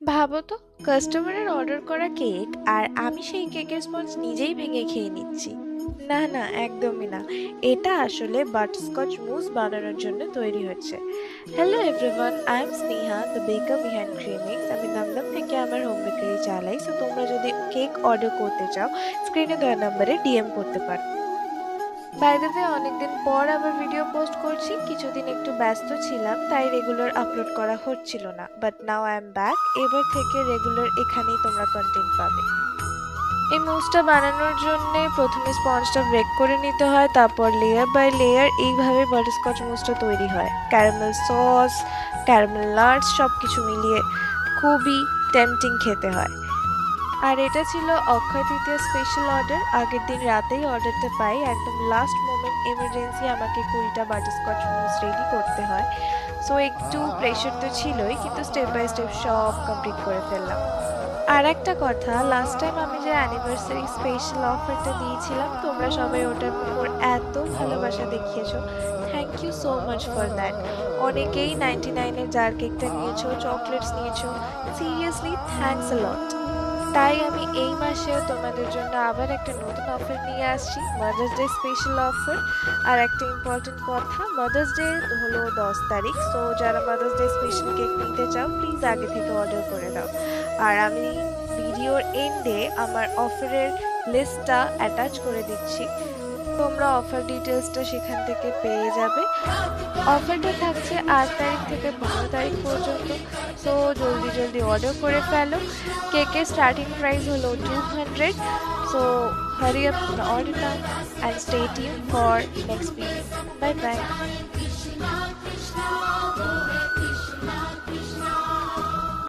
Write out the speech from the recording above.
ভাবো তো, কাস্টমারের অর্ডার করা কেক আর আমি সেই কেকের স্পঞ্জ নিজেই ভেঙে খেয়ে নিচ্ছি। না না, একদমই না। এটা আসলে বাটারস্কচ মুস বানানোর জন্য তৈরি হচ্ছে। Hello everyone, I am Sneha, the baker behind Creamix. আমি দমদম থেকে আমার হোম বেকারি চালাই। সো তোমরা যদি কেক অর্ডার করতে চাও, স্ক্রিনে দেওয়া নাম্বারে ডিএম করতে পারো। বাই দ্য ওয়ে, অনেকদিন পর আবার ভিডিও পোস্ট করছি। কিছুদিন একটু ব্যস্ত ছিলাম, তাই রেগুলার আপলোড করা হচ্ছিল না, but now I am back. এবার থেকে রেগুলার এখানেই তোমরা কন্টেন্ট পাবে। এই মুসটা বানানোর জন্য প্রথমে স্পঞ্জটা ব্রেক করে নিতে হয়, তারপর লেয়ার বাই লেয়ার এইভাবে বাটারস্কচ মুসটা তৈরি হয়। ক্যারামেল সস, ক্যারামেল নাটস সব কিছু মিলিয়ে খুবই টেম্পটিং খেতে হয়। আর এটা ছিল অক্ষয় তৃতীয়া স্পেশাল অর্ডার। আগের দিন রাতেই অর্ডারটা পাই। একদম লাস্ট মোমেন্ট এমার্জেন্সি আমাকে 20টা বাটারস্কচ মুস রেডি করতে হয়। সো একটু প্রেশার তো ছিলই, কিন্তু স্টেপ বাই স্টেপ সব কমপ্লিট করে ফেললাম। আর একটা কথা, লাস্ট টাইম আমি যে অ্যানিভার্সারি স্পেশাল অফারটা দিয়েছিলাম, তোমরা সবাই ওটার উপর এত ভালোবাসা দেখিয়েছো। Thank you so much for that. অনেকেই 99-এর জার কেকটা নিয়েছো, চকলেটস নিয়েছো। Seriously thanks a lot. তাই আমি এই মাসেও তোমাদের জন্য আবার একটা নতুন অফার নিয়ে আসছি, মাদার্স ডে স্পেশাল অফার। আর একটা ইম্পর্টেন্ট কথা, মাদার্স ডে হলো 10 তারিখ। সো যারা মাদার্স ডে স্পেশাল কেক নিতে চাও, প্লিজ আগে থেকে অর্ডার করে দাও। আর আমি ভিডিওর এন্ডে আমার অফারের লিস্টটা অ্যাটাচ করে দিচ্ছি। তোমরা অফার ডিটেলসটা সেখান থেকে পেয়ে যাবে। অফারটা থাকছে 8 তারিখ থেকে 15 তারিখ পর্যন্ত। সো জলদি জলদি অর্ডার করে ফেলো। কেকের স্টার্টিং প্রাইস হলো 200। So hurry up and order now and stay tuned for next video. Bye bye.